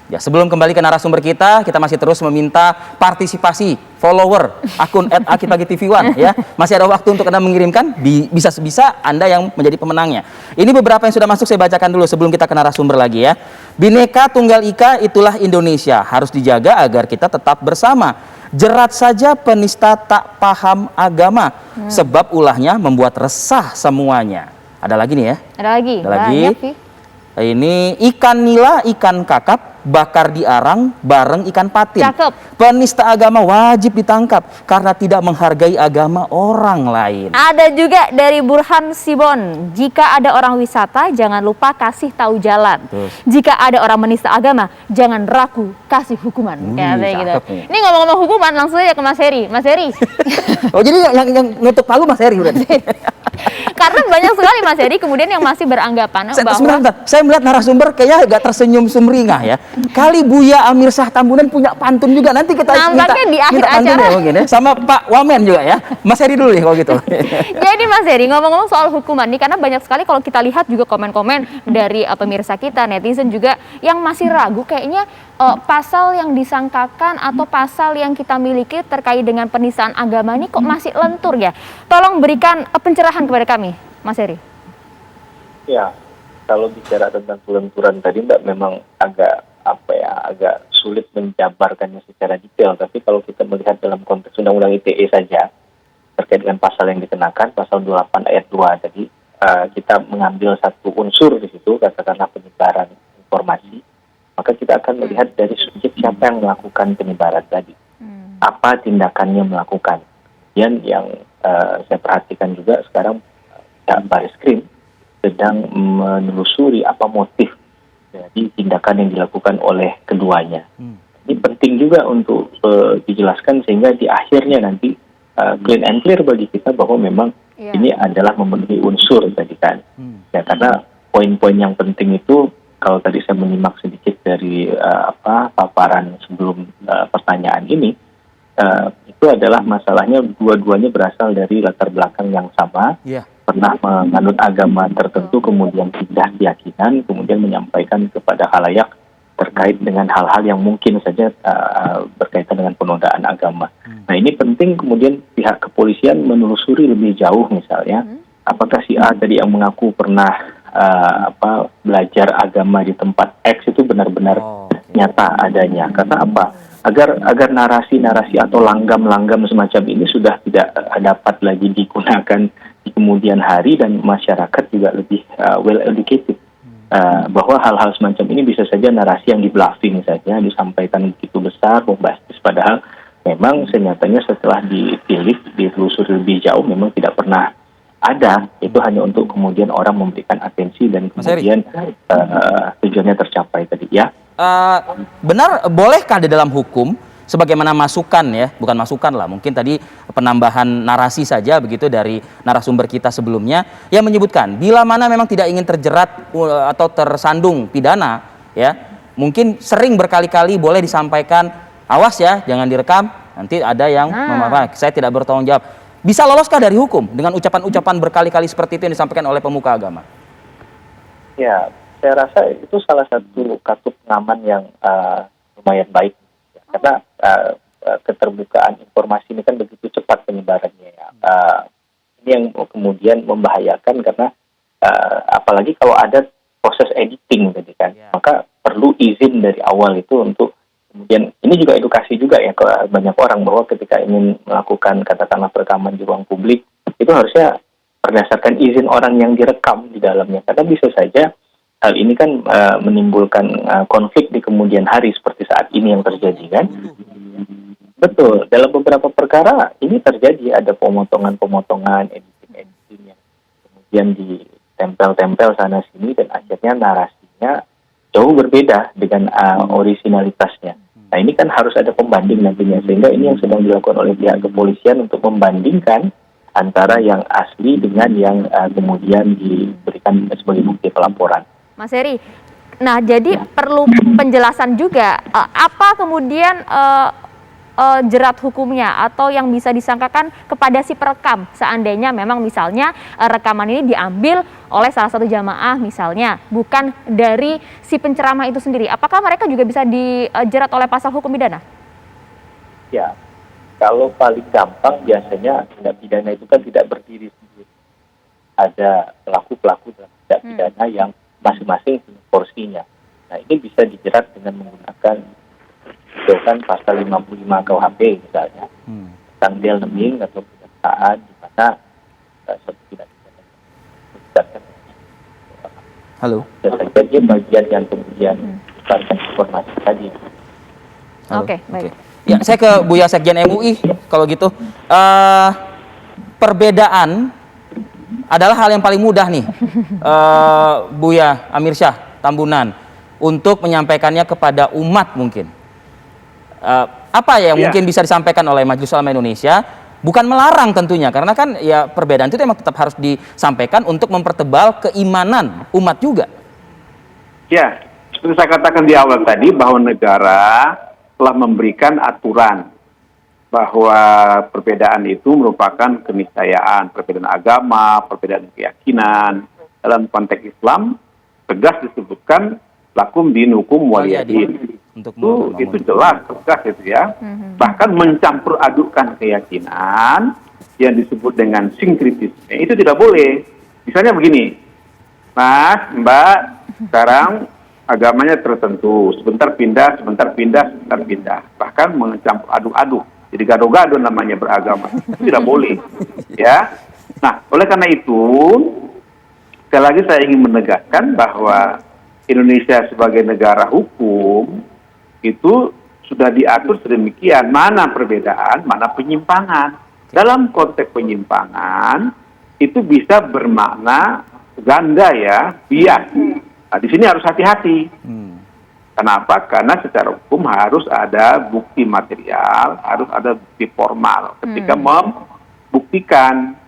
Ya, sebelum kembali ke narasumber kita masih terus meminta partisipasi follower akun @akipagitv1 ya. Masih ada waktu untuk Anda mengirimkan, bisa-bisa Anda yang menjadi pemenangnya. Ini beberapa yang sudah masuk, saya bacakan dulu sebelum kita ke narasumber lagi ya. Bhinneka Tunggal Ika, itulah Indonesia, harus dijaga agar kita tetap bersama. Jerat saja penista tak paham agama, sebab ulahnya membuat resah semuanya. Ada lagi nih ya? Ada lagi. Ada lagi. Banyak, sih. Ini ikan nila, ikan kakap, bakar di arang bareng ikan patin. Cakep. Penista agama wajib ditangkap karena tidak menghargai agama orang lain. Ada juga dari Burhan Sibon, jika ada orang wisata jangan lupa kasih tahu jalan. Terus. Jika ada orang menista agama jangan ragu kasih hukuman. Kayak gitu. nih. Ini ngomong-ngomong hukuman langsung aja ke Mas Heri. Mas Heri. Oh, jadi yang ngetuk palu Mas Heri berarti. Karena banyak sekali Mas Heri kemudian yang masih beranggapan bahwa Sebentar, saya melihat narasumber kayaknya agak tersenyum sumringah ya. Kali Buya Amir Shah Tambunan punya pantun juga, nanti kita nampaknya di akhir minta pantun acara ya, mungkin ya. Sama Pak Wamen juga ya. Mas Heri dulu nih kalau gitu. Jadi Mas Heri, ngomong-ngomong soal hukuman nih, karena banyak sekali kalau kita lihat juga komen-komen dari pemirsa kita, netizen juga yang masih ragu kayaknya pasal yang disangkakan atau pasal yang kita miliki terkait dengan penistaan agama ini kok masih lentur ya. Tolong berikan pencerahan kepada kami, Mas Heri. Ya, kalau bicara tentang kelenturan tadi Mbak, memang agak agak sulit menjabarkannya secara detail. Tapi kalau kita melihat dalam konteks Undang-Undang ITE saja terkait dengan pasal yang dikenakan, pasal 28 ayat 2 tadi, kita mengambil satu unsur di situ, katakanlah penyebaran informasi, maka kita akan melihat dari subjek siapa yang melakukan penyebaran tadi, apa tindakannya melakukan. Dan yang saya perhatikan juga sekarang Baris-Krim sedang menelusuri apa motif dari tindakan yang dilakukan oleh keduanya. Ini penting juga untuk dijelaskan sehingga di akhirnya nanti clean and clear bagi kita bahwa memang ini adalah memenuhi unsur tadi kan. Ya, karena poin-poin yang penting itu kalau tadi saya menyimak sedikit dari paparan sebelum pertanyaan ini, itu adalah masalahnya dua-duanya berasal dari latar belakang yang sama. Pernah menganut agama tertentu, kemudian pindah keyakinan, kemudian menyampaikan kepada khalayak terkait dengan hal-hal yang mungkin saja berkaitan dengan penodaan agama. Nah, ini penting kemudian pihak kepolisian menelusuri lebih jauh, misalnya apakah si A tadi yang mengaku pernah belajar agama di tempat X itu benar-bear nyata adanya. Karena apa? Agar narasi-narasi atau langgam-langgam semacam ini sudah tidak dapat lagi digunakan di kemudian hari dan masyarakat juga lebih well educated bahwa hal-hal semacam ini bisa saja narasi yang di-bluffing saja disampaikan begitu besar, bombastis, padahal memang senyatanya setelah ditelusuri lebih jauh memang tidak pernah ada. Itu hanya untuk kemudian orang memberikan atensi dan kemudian tujuannya tercapai tadi ya. Benar, bolehkah di dalam hukum sebagaimana masukan ya, bukan masukan lah, mungkin tadi penambahan narasi saja begitu dari narasumber kita sebelumnya yang menyebutkan bila mana memang tidak ingin terjerat atau tersandung pidana ya, mungkin sering berkali-kali boleh disampaikan, awas ya jangan direkam, nanti ada yang saya tidak bertanggung jawab. Bisa loloskah dari hukum dengan ucapan-ucapan berkali-kali seperti itu yang disampaikan oleh pemuka agama? Ya, saya rasa itu salah satu kartu pengaman yang lumayan baik. Karena keterbukaan informasi ini kan begitu cepat penyebarannya. Ini yang kemudian membahayakan karena apalagi kalau ada proses editing tadi kan, maka perlu izin dari awal itu untuk kemudian ini juga edukasi juga ya ke banyak orang bahwa ketika ingin melakukan katakanlah perekaman di ruang publik itu harusnya berdasarkan izin orang yang direkam di dalamnya, karena bisa saja hal ini kan menimbulkan konflik di kemudian hari seperti saat ini yang terjadi kan. Betul, dalam beberapa perkara ini terjadi ada pemotongan-pemotongan, editing yang kemudian ditempel-tempel sana sini dan akhirnya narasinya jauh berbeda dengan originalitasnya. Nah, ini kan harus ada pembanding nantinya, sehingga ini yang sedang dilakukan oleh pihak kepolisian untuk membandingkan antara yang asli dengan yang kemudian diberikan sebagai bukti pelaporan. Mas Heri, nah jadi perlu penjelasan juga apa kemudian jerat hukumnya atau yang bisa disangkakan kepada si perekam seandainya memang misalnya rekaman ini diambil oleh salah satu jamaah misalnya, bukan dari si penceramah itu sendiri. Apakah mereka juga bisa dijerat oleh pasal hukum pidana? Ya, kalau paling gampang biasanya tindak pidana itu kan tidak berdiri sendiri. Ada pelaku-pelaku dalam tindak pidana yang masing-masing punya porsinya. Nah, ini bisa dijerat dengan menggunakan misalkan pasal 55 KUHP misalnya, tentang dealneming atau penyiksaan di mana suatu tindak pidana dilibatkan. Halo. Dan saya kira dia bagian yang kemudian menyebarkan informasi tadi. Oke, baik. Ya, saya ke Buya Sekjen MUI kalau gitu. Perbedaan adalah hal yang paling mudah nih, Buya Amirsyah Tambunan, untuk menyampaikannya kepada umat mungkin. Apa yang mungkin bisa disampaikan oleh Majelis Ulama Indonesia? Bukan melarang tentunya, karena kan ya perbedaan itu memang tetap harus disampaikan untuk mempertebal keimanan umat juga. Ya, seperti saya katakan di awal tadi bahwa negara telah memberikan aturan bahwa perbedaan itu merupakan keniscayaan, perbedaan agama, perbedaan keyakinan. Dalam konteks Islam tegas disebutkan lakum dinukum waliyadin. Itu jelas, tegas itu ya. Bahkan mencampur adukkan keyakinan yang disebut dengan sinkritisme itu tidak boleh. Misalnya begini, Mas, Mbak, sekarang agamanya tertentu, sebentar pindah, bahkan mencampur aduk-aduk. Jadi gado-gado namanya beragama. Itu tidak boleh. Ya. Nah, oleh karena itu, sekali lagi saya ingin menegaskan bahwa Indonesia sebagai negara hukum itu sudah diatur sedemikian mana perbedaan, mana penyimpangan. Dalam konteks penyimpangan itu bisa bermakna ganda ya, bias. Nah, di sini harus hati-hati. Kenapa? Karena secara hukum harus ada bukti material, harus ada bukti formal ketika membuktikan.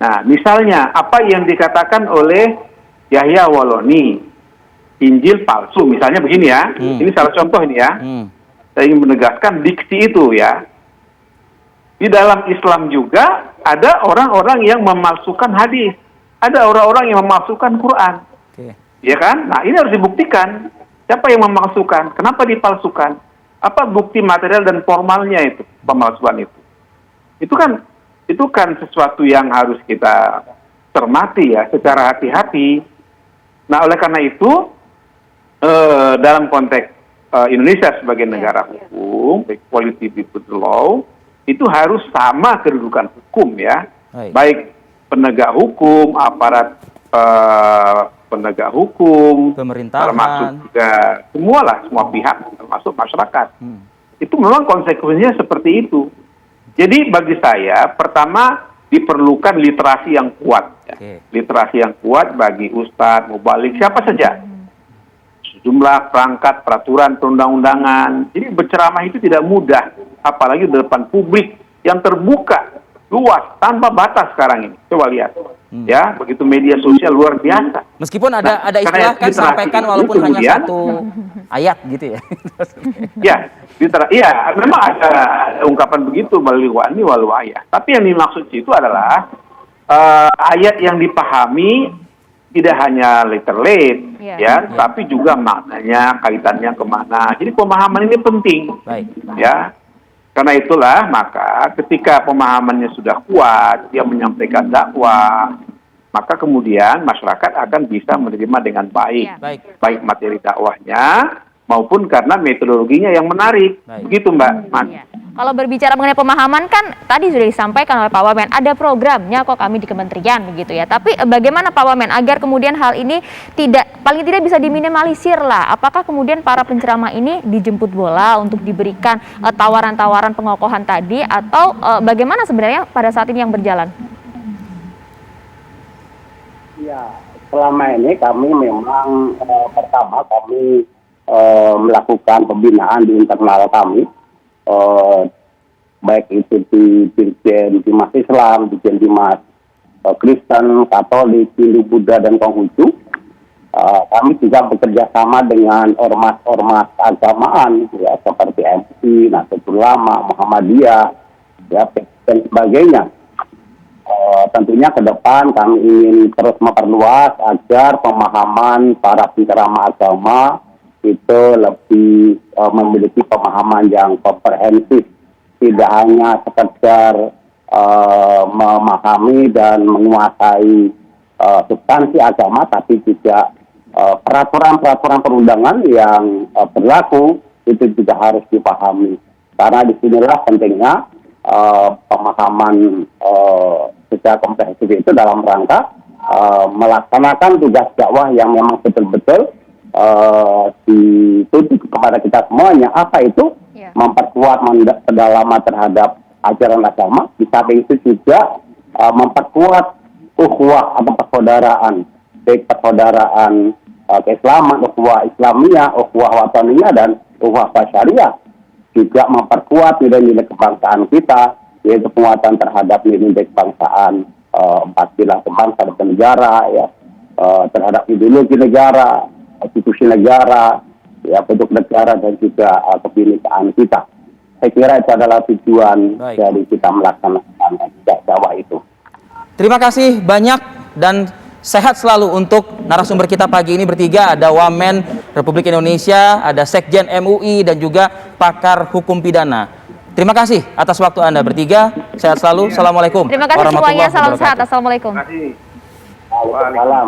Nah, misalnya apa yang dikatakan oleh Yahya Waloni, Injil palsu, misalnya begini ya. Ini salah contoh ini ya. Saya ingin menegaskan diksi itu ya. Di dalam Islam juga ada orang-orang yang memalsukan hadis. Ada orang-orang yang memalsukan Quran. Ya kan? Nah, ini harus dibuktikan. Siapa yang memalsukan? Kenapa dipalsukan? Apa bukti material dan formalnya itu, pemalsuan itu? Itu kan sesuatu yang harus kita cermati ya, secara hati-hati. Nah, oleh karena itu, dalam konteks Indonesia sebagai negara hukum, equality before the law, itu harus sama kedudukan hukum ya. Baik penegak hukum, aparat penegak hukum, pemerintahan, termasuk juga semua pihak, termasuk masyarakat. Itu memang konsekuensinya seperti itu. Jadi bagi saya, pertama diperlukan literasi yang kuat. Ya. Literasi yang kuat bagi ustadz, mubalik, siapa saja. Sejumlah perangkat, peraturan, perundang-undangan. Jadi berceramah itu tidak mudah, apalagi di depan publik yang terbuka, luas, tanpa batas sekarang ini. Coba lihat. Ya, begitu media sosial luar biasa. Meskipun ada istilah kan sampaikan walaupun hanya satu ayat gitu ya. Memang ada ungkapan begitu melalui wani walau ayat. Tapi yang dimaksud itu adalah ayat yang dipahami tidak hanya literate, tapi juga maknanya, kaitannya kemana. Jadi pemahaman ini penting. Ya. Karena itulah maka ketika pemahamannya sudah kuat, dia menyampaikan dakwah, maka kemudian masyarakat akan bisa menerima dengan baik. Baik materi dakwahnya maupun karena metodologinya yang menarik. Begitu Mbak. Kalau berbicara mengenai pemahaman kan tadi sudah disampaikan oleh Pak Wamen, ada programnya kok kami di kementerian begitu ya. Tapi bagaimana Pak Wamen agar kemudian hal ini paling tidak bisa diminimalisir lah. Apakah kemudian para penceramah ini dijemput bola untuk diberikan tawaran-tawaran pengokohan tadi atau bagaimana sebenarnya pada saat ini yang berjalan? Ya, selama ini kami memang pertama kami melakukan pembinaan di internal kami. Baik itu di Dirjen Dimas Islam, Dirjen Dimas Kristen, Katolik, Hindu, Buddha, dan Konghucu. kami juga bekerja sama dengan ormas-ormas keagamaan ya seperti MUI, Nahdlatul Ulama, Muhammadiyah, ya dan sebagainya. Tentunya ke depan kami ingin terus memperluas agar pemahaman para penceramah agama itu lebih memiliki pemahaman yang komprehensif, tidak hanya sekedar memahami dan menguasai substansi agama, tapi juga peraturan-peraturan perundangan yang berlaku itu juga harus dipahami. Karena disinilah pentingnya pemahaman secara komprehensif itu dalam rangka melaksanakan tugas dakwah yang memang betul-betul dituntut kepada kita semuanya. Apa itu? Memperkuat pendalaman terhadap ajaran agama, di samping itu juga memperkuat ukhuwah atau persaudaraan, baik persaudaraan keislaman, ukhuwah Islamiyah, ukhuwah wataniyah, dan ukhuwah basyariah. Juga memperkuat nilai-nilai kebangsaan kita, yaitu penguatan terhadap nilai kebangsaan, 4 pilar bangsa dan negara, ya, terhadap ideologi negara, institusi negara, ya, bentuk negara, dan juga kebinekaan kita. Saya kira itu adalah tujuan dari kita melaksanakan dakwah itu. Terima kasih banyak dan sehat selalu untuk narasumber kita pagi ini bertiga. Ada Wamen Republik Indonesia, ada Sekjen MUI, dan juga pakar hukum pidana. Terima kasih atas waktu Anda bertiga. Sehat selalu. Assalamualaikum. Terima kasih semuanya. Salam sehat. Assalamualaikum. Terima kasih. Waalaikumsalam.